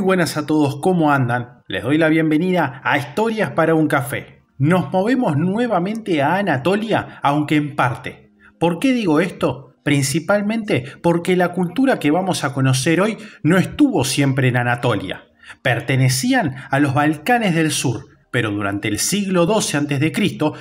buenas a todos, ¿cómo andan? Les doy la bienvenida a Historias para un Café. Nos movemos nuevamente a Anatolia, aunque en parte. ¿Por qué digo esto? Principalmente porque la cultura que vamos a conocer hoy no estuvo siempre en Anatolia. Pertenecían a los Balcanes del Sur, pero durante el siglo XII a.C.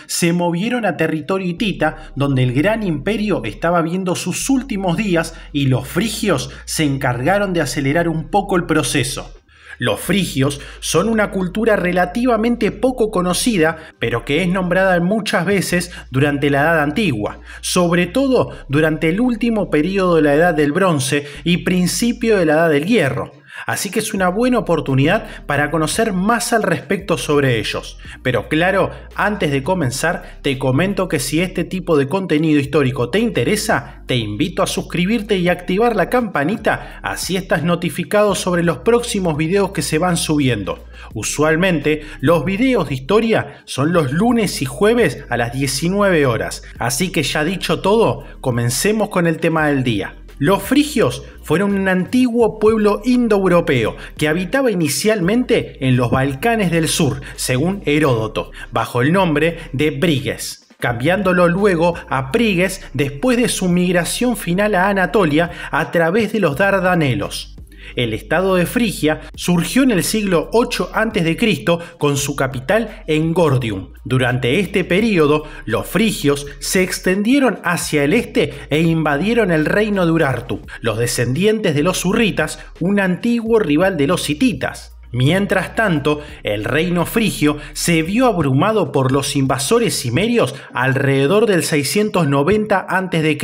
se movieron a territorio hitita, donde el gran imperio estaba viendo sus últimos días y los frigios se encargaron de acelerar un poco el proceso. Los frigios son una cultura relativamente poco conocida, pero que es nombrada muchas veces durante la Edad Antigua, sobre todo durante el último periodo de la Edad del Bronce y principio de la Edad del Hierro. Así que es una buena oportunidad para conocer más al respecto sobre ellos. Pero claro, antes de comenzar, te comento que si este tipo de contenido histórico te interesa, te invito a suscribirte y activar la campanita, así estás notificado sobre los próximos videos que se van subiendo. Usualmente, los videos de historia son los lunes y jueves a las 19 horas. Así que ya dicho todo, comencemos con el tema del día. Los frigios fueron un antiguo pueblo indoeuropeo que habitaba inicialmente en los Balcanes del Sur, según Heródoto, bajo el nombre de Briges, cambiándolo luego a Priges después de su migración final a Anatolia a través de los Dardanelos. El estado de Frigia surgió en el siglo VIII a.C. con su capital en Gordium. Durante este periodo, los frigios se extendieron hacia el este e invadieron el reino de Urartu, los descendientes de los hurritas, un antiguo rival de los hititas. Mientras tanto, el reino frigio se vio abrumado por los invasores cimerios alrededor del 690 a.C.,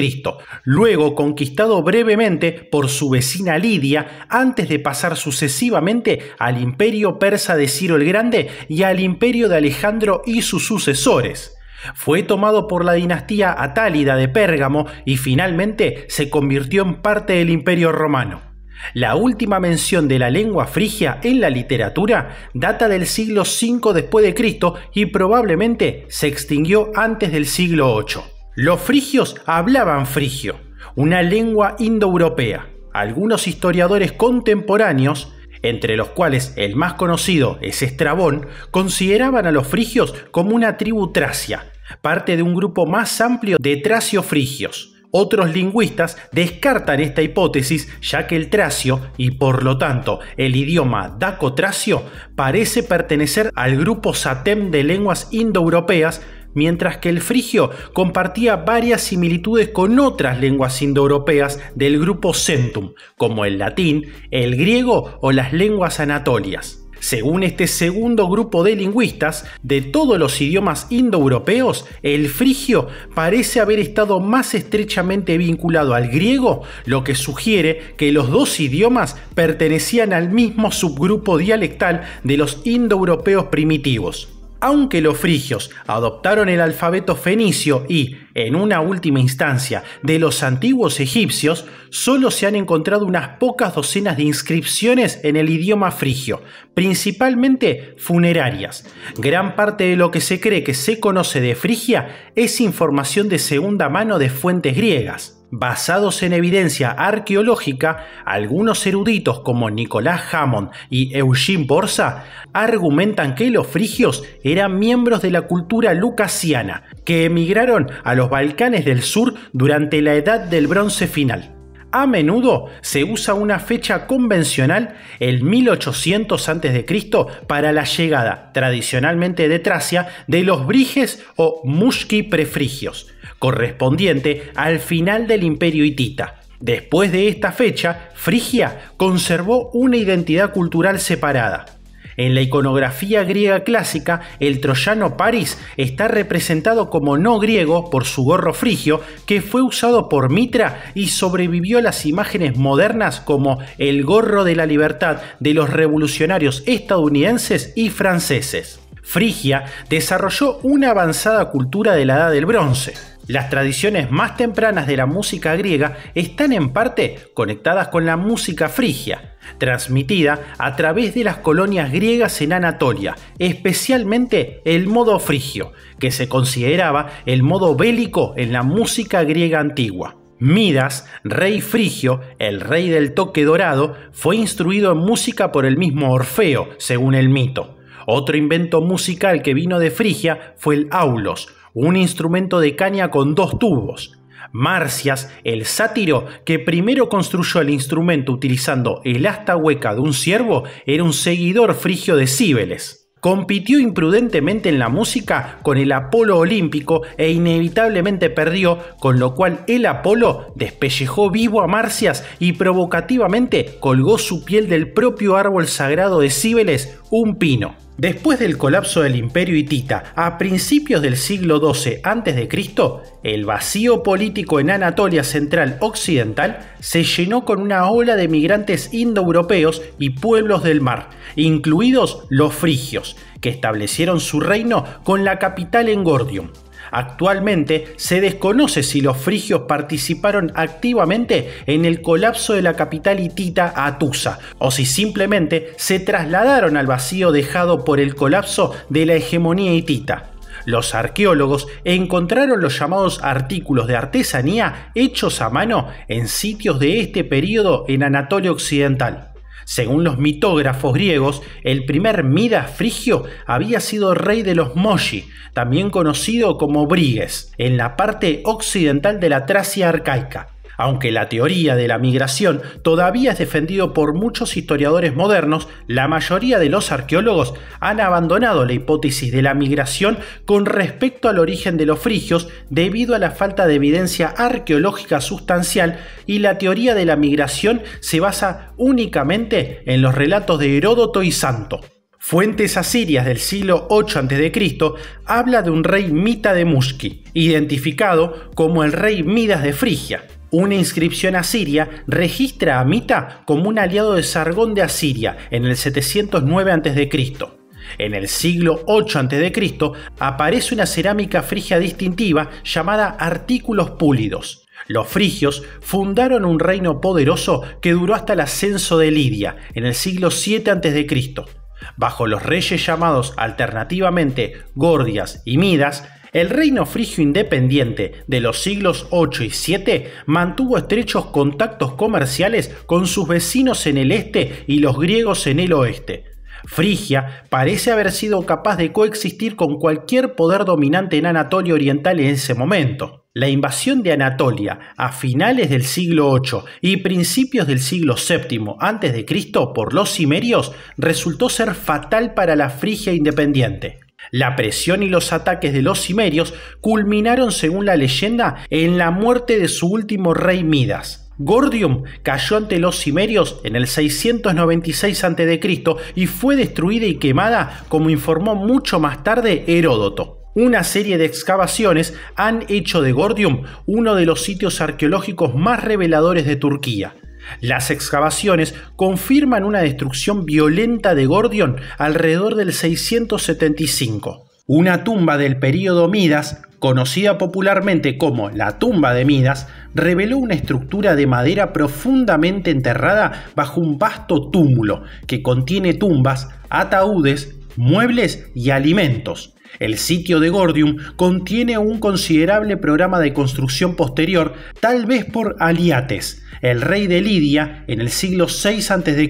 luego conquistado brevemente por su vecina Lidia antes de pasar sucesivamente al imperio persa de Ciro el Grande y al imperio de Alejandro y sus sucesores. Fue tomado por la dinastía Atálida de Pérgamo y finalmente se convirtió en parte del Imperio Romano. La última mención de la lengua frigia en la literatura data del siglo V después de Cristo y probablemente se extinguió antes del siglo VIII. Los frigios hablaban frigio, una lengua indoeuropea. Algunos historiadores contemporáneos, entre los cuales el más conocido es Estrabón, consideraban a los frigios como una tribu tracia, parte de un grupo más amplio de tracio-frigios. Otros lingüistas descartan esta hipótesis, ya que el tracio, y por lo tanto el idioma daco-tracio, parece pertenecer al grupo satem de lenguas indoeuropeas, mientras que el frigio compartía varias similitudes con otras lenguas indoeuropeas del grupo centum, como el latín, el griego o las lenguas anatolias. Según este segundo grupo de lingüistas, de todos los idiomas indoeuropeos, el frigio parece haber estado más estrechamente vinculado al griego, lo que sugiere que los dos idiomas pertenecían al mismo subgrupo dialectal de los indoeuropeos primitivos. Aunque los frigios adoptaron el alfabeto fenicio y, en una última instancia, de los antiguos egipcios, solo se han encontrado unas pocas docenas de inscripciones en el idioma frigio, principalmente funerarias. Gran parte de lo que se cree que se conoce de Frigia es información de segunda mano de fuentes griegas. Basados en evidencia arqueológica, algunos eruditos como Nicolás Hammond y Eugene Borsa argumentan que los frigios eran miembros de la cultura lucasiana, que emigraron a los Balcanes del Sur durante la Edad del Bronce final. A menudo se usa una fecha convencional, el 1800 a.C., para la llegada, tradicionalmente de Tracia, de los briges o mushki prefrigios, correspondiente al final del Imperio hitita. Después de esta fecha, Frigia conservó una identidad cultural separada. En la iconografía griega clásica, el troyano Paris está representado como no griego por su gorro frigio, que fue usado por Mitra y sobrevivió a las imágenes modernas como el gorro de la libertad de los revolucionarios estadounidenses y franceses. Frigia desarrolló una avanzada cultura de la Edad del Bronce. Las tradiciones más tempranas de la música griega están en parte conectadas con la música frigia, transmitida a través de las colonias griegas en Anatolia, especialmente el modo frigio, que se consideraba el modo bélico en la música griega antigua. Midas, rey frigio, el rey del toque dorado, fue instruido en música por el mismo Orfeo, según el mito. Otro invento musical que vino de Frigia fue el aulos, un instrumento de caña con 2 tubos. Marcias, el sátiro, que primero construyó el instrumento utilizando el asta hueca de un ciervo, era un seguidor frigio de Cíbeles. Compitió imprudentemente en la música con el Apolo olímpico e inevitablemente perdió, con lo cual el Apolo despellejó vivo a Marcias y provocativamente colgó su piel del propio árbol sagrado de Cíbeles, un pino. Después del colapso del Imperio hitita a principios del siglo XII a.C., el vacío político en Anatolia central occidental se llenó con una ola de migrantes indoeuropeos y pueblos del mar, incluidos los frigios, que establecieron su reino con la capital en Gordium. Actualmente se desconoce si los frigios participaron activamente en el colapso de la capital hitita Atusa o si simplemente se trasladaron al vacío dejado por el colapso de la hegemonía hitita. Los arqueólogos encontraron los llamados artículos de artesanía hechos a mano en sitios de este periodo en Anatolia occidental. Según los mitógrafos griegos, el primer Midas frigio había sido rey de los Moshi, también conocido como Briges, en la parte occidental de la Tracia arcaica. Aunque la teoría de la migración todavía es defendido por muchos historiadores modernos, la mayoría de los arqueólogos han abandonado la hipótesis de la migración con respecto al origen de los frigios debido a la falta de evidencia arqueológica sustancial, y la teoría de la migración se basa únicamente en los relatos de Heródoto y Santo. Fuentes asirias del siglo VIII a.C. habla de un rey Mita de Mushki, identificado como el rey Midas de Frigia. Una inscripción asiria registra a Mita como un aliado de Sargón de Asiria en el 709 a.C. En el siglo VIII a.C. aparece una cerámica frigia distintiva llamada artículos púlidos. Los frigios fundaron un reino poderoso que duró hasta el ascenso de Lidia en el siglo VII a.C. Bajo los reyes llamados alternativamente Gordias y Midas, el reino frigio independiente de los siglos VIII y VII mantuvo estrechos contactos comerciales con sus vecinos en el este y los griegos en el oeste. Frigia parece haber sido capaz de coexistir con cualquier poder dominante en Anatolia Oriental en ese momento. La invasión de Anatolia a finales del siglo VIII y principios del siglo VII a.C. por los cimerios resultó ser fatal para la Frigia independiente. La presión y los ataques de los cimerios culminaron, según la leyenda, en la muerte de su último rey Midas. Gordium cayó ante los cimerios en el 696 a.C. y fue destruida y quemada, como informó mucho más tarde Heródoto. Una serie de excavaciones han hecho de Gordium uno de los sitios arqueológicos más reveladores de Turquía. Las excavaciones confirman una destrucción violenta de Gordium alrededor del 675. Una tumba del período Midas, conocida popularmente como la tumba de Midas, reveló una estructura de madera profundamente enterrada bajo un vasto túmulo que contiene tumbas, ataúdes, muebles y alimentos. El sitio de Gordium contiene un considerable programa de construcción posterior, tal vez por Aliates, el rey de Lidia, en el siglo VI a.C.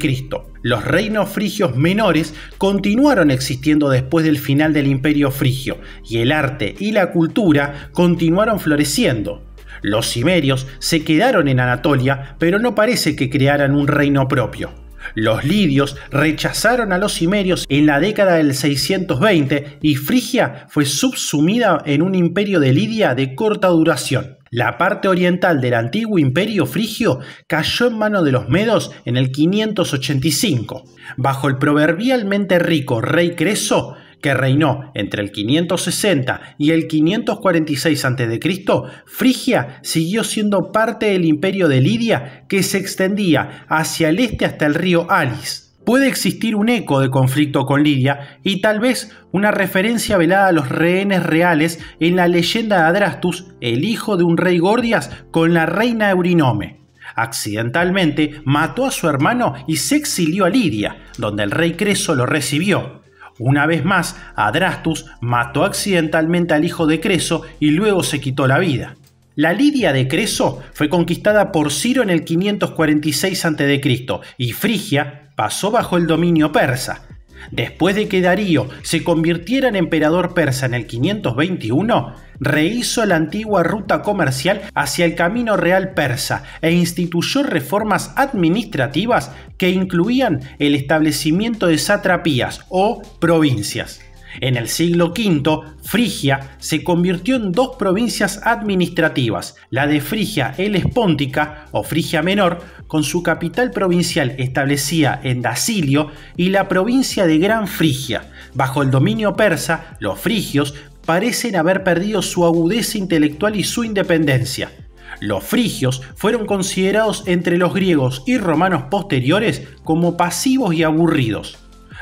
Los reinos frigios menores continuaron existiendo después del final del Imperio frigio, y el arte y la cultura continuaron floreciendo. Los cimerios se quedaron en Anatolia, pero no parece que crearan un reino propio. Los lidios rechazaron a los cimerios en la década del 620 y Frigia fue subsumida en un imperio de Lidia de corta duración. La parte oriental del antiguo imperio frigio cayó en manos de los medos en el 585. Bajo el proverbialmente rico rey Creso, que reinó entre el 560 y el 546 a.C., Frigia siguió siendo parte del imperio de Lidia, que se extendía hacia el este hasta el río Alis. Puede existir un eco de conflicto con Lidia y tal vez una referencia velada a los rehenes reales en la leyenda de Adrastus, el hijo de un rey Gordias, con la reina Eurynome. Accidentalmente mató a su hermano y se exilió a Lidia, donde el rey Creso lo recibió. Una vez más, Adrastus mató accidentalmente al hijo de Creso y luego se quitó la vida. La Lidia de Creso fue conquistada por Ciro en el 546 a.C. y Frigia pasó bajo el dominio persa. Después de que Darío se convirtiera en emperador persa en el 521, rehizo la antigua ruta comercial hacia el camino real persa e instituyó reformas administrativas que incluían el establecimiento de satrapías o provincias. En el siglo V, Frigia se convirtió en dos provincias administrativas, la de Frigia Helespóntica o Frigia Menor, con su capital provincial establecida en Dacilio, y la provincia de Gran Frigia. Bajo el dominio persa, los frigios parecen haber perdido su agudeza intelectual y su independencia. Los frigios fueron considerados entre los griegos y romanos posteriores como pasivos y aburridos.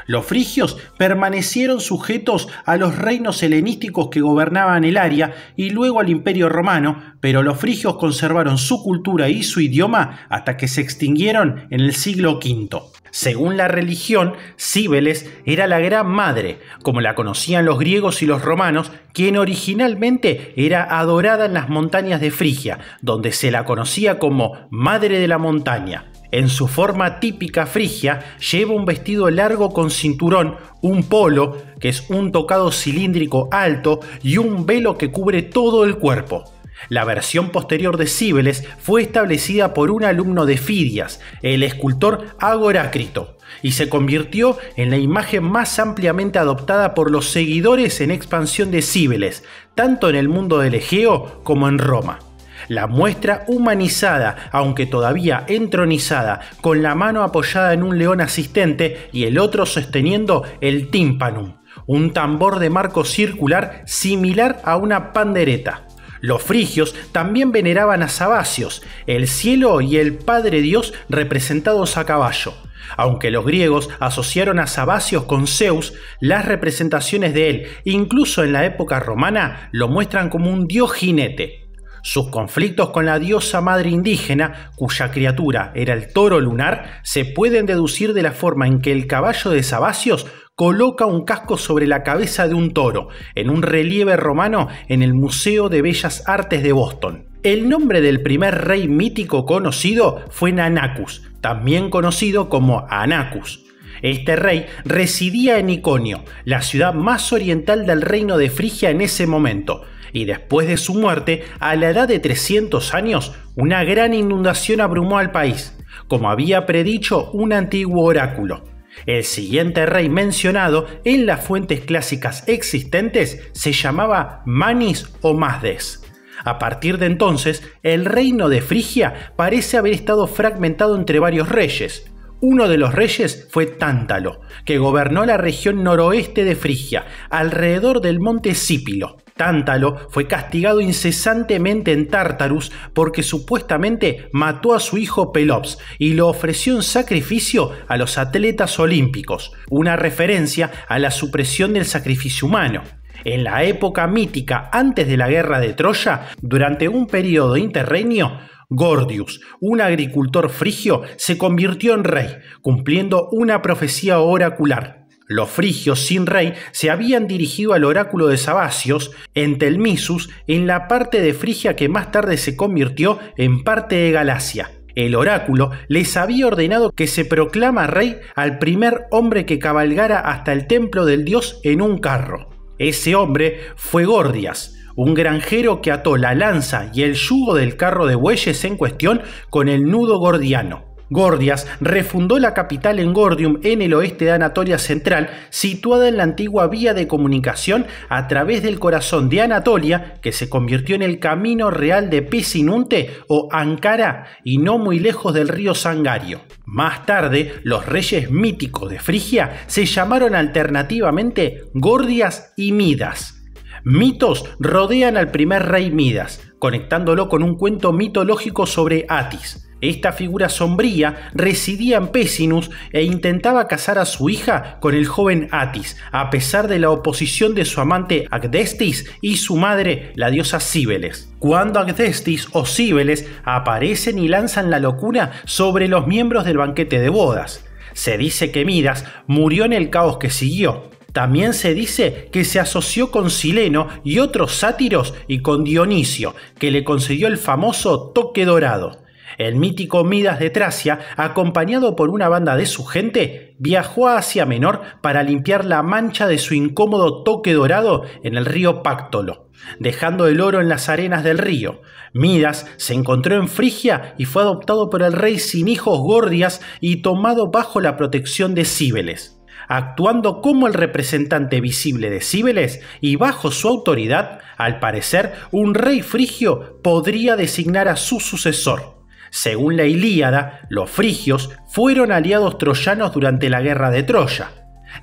Los frigios permanecieron sujetos a los reinos helenísticos que gobernaban el área y luego al Imperio Romano, pero los frigios conservaron su cultura y su idioma hasta que se extinguieron en el siglo V. Según la religión, Cíbeles era la Gran Madre, como la conocían los griegos y los romanos, quien originalmente era adorada en las montañas de Frigia, donde se la conocía como Madre de la Montaña. En su forma típica frigia, lleva un vestido largo con cinturón, un polo, que es un tocado cilíndrico alto, y un velo que cubre todo el cuerpo. La versión posterior de Cíbeles fue establecida por un alumno de Fidias, el escultor Agorácrito, y se convirtió en la imagen más ampliamente adoptada por los seguidores en expansión de Cíbeles, tanto en el mundo del Egeo como en Roma. La muestra humanizada, aunque todavía entronizada, con la mano apoyada en un león asistente y el otro sosteniendo el tímpanum, un tambor de marco circular similar a una pandereta. Los frigios también veneraban a Sabacios, el cielo y el Padre Dios representados a caballo. Aunque los griegos asociaron a Sabacios con Zeus, las representaciones de él, incluso en la época romana, lo muestran como un dios jinete. Sus conflictos con la diosa madre indígena, cuya criatura era el toro lunar, se pueden deducir de la forma en que el caballo de Sabacios coloca un casco sobre la cabeza de un toro, en un relieve romano en el Museo de Bellas Artes de Boston. El nombre del primer rey mítico conocido fue Nanacus, también conocido como Anacus. Este rey residía en Iconio, la ciudad más oriental del reino de Frigia en ese momento, y después de su muerte, a la edad de 300 años, una gran inundación abrumó al país, como había predicho un antiguo oráculo. El siguiente rey mencionado en las fuentes clásicas existentes se llamaba Manis o Mazdes. A partir de entonces, el reino de Frigia parece haber estado fragmentado entre varios reyes. Uno de los reyes fue Tántalo, que gobernó la región noroeste de Frigia, alrededor del monte Sípilo. Tántalo fue castigado incesantemente en Tártarus porque supuestamente mató a su hijo Pelops y lo ofreció en sacrificio a los atletas olímpicos, una referencia a la supresión del sacrificio humano. En la época mítica antes de la guerra de Troya, durante un periodo interregnio, Gordius, un agricultor frigio, se convirtió en rey, cumpliendo una profecía oracular. Los frigios sin rey se habían dirigido al oráculo de Sabacios en Telmisus, en la parte de Frigia que más tarde se convirtió en parte de Galacia. El oráculo les había ordenado que se proclama rey al primer hombre que cabalgara hasta el templo del dios en un carro. Ese hombre fue Gordias, un granjero que ató la lanza y el yugo del carro de bueyes en cuestión con el nudo gordiano. Gordias refundó la capital en Gordium, en el oeste de Anatolia Central, situada en la antigua vía de comunicación a través del corazón de Anatolia, que se convirtió en el camino real de Pesinunte o Ankara y no muy lejos del río Sangario. Más tarde, los reyes míticos de Frigia se llamaron alternativamente Gordias y Midas. Mitos rodean al primer rey Midas, conectándolo con un cuento mitológico sobre Atis. Esta figura sombría residía en Pessinus e intentaba casar a su hija con el joven Atis, a pesar de la oposición de su amante Acdestis y su madre, la diosa Cíbeles. Cuando Acdestis o Cíbeles aparecen y lanzan la locura sobre los miembros del banquete de bodas. Se dice que Midas murió en el caos que siguió. También se dice que se asoció con Sileno y otros sátiros y con Dionisio, que le concedió el famoso toque dorado. El mítico Midas de Tracia, acompañado por una banda de su gente, viajó a Asia Menor para limpiar la mancha de su incómodo toque dorado en el río Páctolo, dejando el oro en las arenas del río. Midas se encontró en Frigia y fue adoptado por el rey sin hijos Gordias y tomado bajo la protección de Cíbeles. Actuando como el representante visible de Cíbeles y bajo su autoridad, al parecer, un rey frigio podría designar a su sucesor. Según la Ilíada, los frigios fueron aliados troyanos durante la guerra de Troya.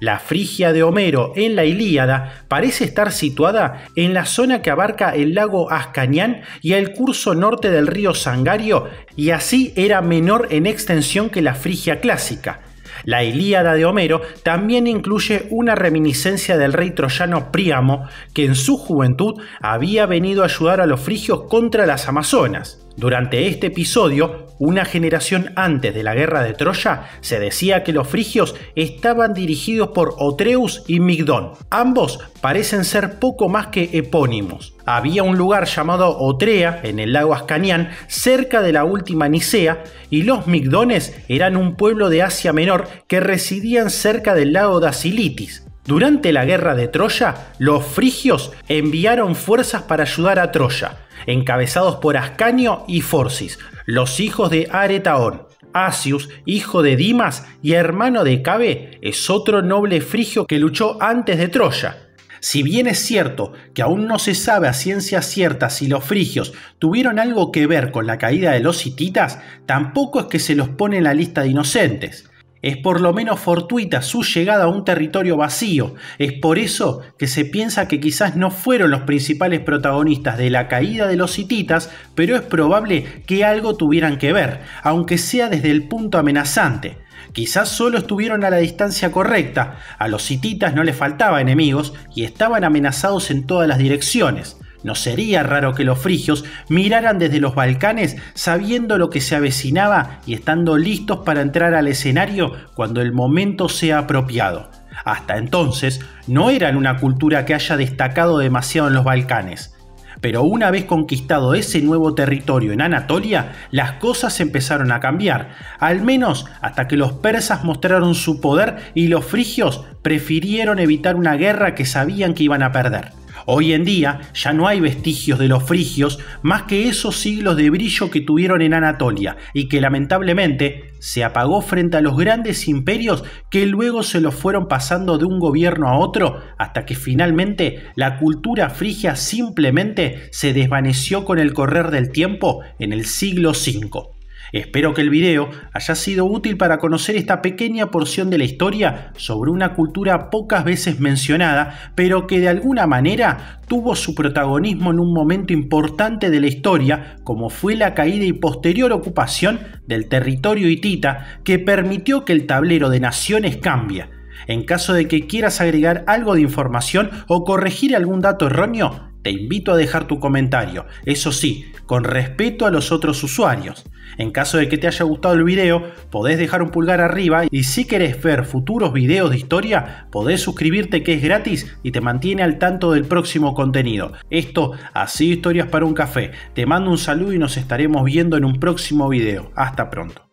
La Frigia de Homero en la Ilíada parece estar situada en la zona que abarca el lago Ascanián y el curso norte del río Sangario, y así era menor en extensión que la Frigia clásica. La Ilíada de Homero también incluye una reminiscencia del rey troyano Príamo, que en su juventud había venido a ayudar a los frigios contra las Amazonas. Durante este episodio, una generación antes de la guerra de Troya, se decía que los frigios estaban dirigidos por Otreus y Migdón. Ambos parecen ser poco más que epónimos. Había un lugar llamado Otrea en el lago Ascanián, cerca de la última Nicea, y los Migdones eran un pueblo de Asia Menor que residían cerca del lago Dasilitis. Durante la guerra de Troya, los frigios enviaron fuerzas para ayudar a Troya, encabezados por Ascanio y Forcis, los hijos de Aretaón. Asius, hijo de Dimas y hermano de Cabe, es otro noble frigio que luchó antes de Troya. Si bien es cierto que aún no se sabe a ciencia cierta si los frigios tuvieron algo que ver con la caída de los hititas, tampoco es que se los pone en la lista de inocentes. Es por lo menos fortuita su llegada a un territorio vacío. Es por eso que se piensa que quizás no fueron los principales protagonistas de la caída de los hititas, pero es probable que algo tuvieran que ver, aunque sea desde el punto amenazante. Quizás solo estuvieron a la distancia correcta. A los hititas no les faltaba enemigos y estaban amenazados en todas las direcciones. No sería raro que los frigios miraran desde los Balcanes sabiendo lo que se avecinaba y estando listos para entrar al escenario cuando el momento sea apropiado. Hasta entonces no eran una cultura que haya destacado demasiado en los Balcanes. Pero una vez conquistado ese nuevo territorio en Anatolia, las cosas empezaron a cambiar, al menos hasta que los persas mostraron su poder y los frigios prefirieron evitar una guerra que sabían que iban a perder. Hoy en día ya no hay vestigios de los frigios más que esos siglos de brillo que tuvieron en Anatolia y que lamentablemente se apagó frente a los grandes imperios que luego se los fueron pasando de un gobierno a otro hasta que finalmente la cultura frigia simplemente se desvaneció con el correr del tiempo en el siglo V. Espero que el video haya sido útil para conocer esta pequeña porción de la historia sobre una cultura pocas veces mencionada, pero que de alguna manera tuvo su protagonismo en un momento importante de la historia, como fue la caída y posterior ocupación del territorio hitita, que permitió que el tablero de naciones cambie. En caso de que quieras agregar algo de información o corregir algún dato erróneo, te invito a dejar tu comentario, eso sí, con respeto a los otros usuarios. En caso de que te haya gustado el video, podés dejar un pulgar arriba y si querés ver futuros videos de historia, podés suscribirte que es gratis y te mantiene al tanto del próximo contenido. Esto ha sido Historias para un Café. Te mando un saludo y nos estaremos viendo en un próximo video. Hasta pronto.